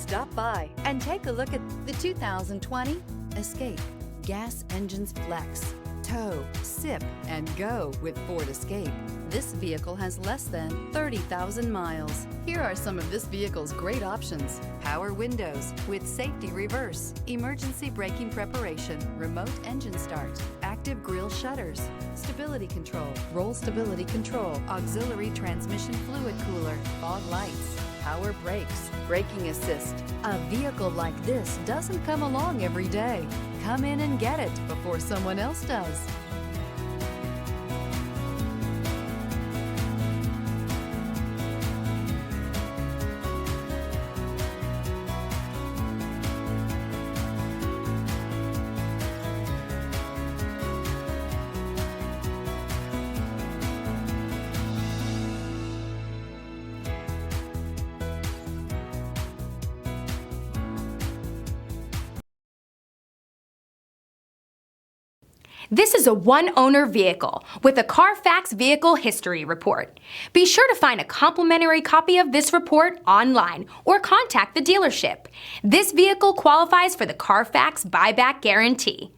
Stop by and take a look at the 2020 Escape. Gas engines flex, tow, sip, and go with Ford Escape. This vehicle has less than 30,000 miles. Here are some of this vehicle's great options: power windows with safety reverse, emergency braking preparation, remote engine start, active grille shutters, stability control, roll stability control, auxiliary transmission fluid cooler, fog lights, power brakes, braking assist. A vehicle like this doesn't come along every day. Come in and get it before someone else does. This is a one-owner vehicle with a Carfax Vehicle History Report. Be sure to find a complimentary copy of this report online or contact the dealership. This vehicle qualifies for the Carfax Buyback Guarantee.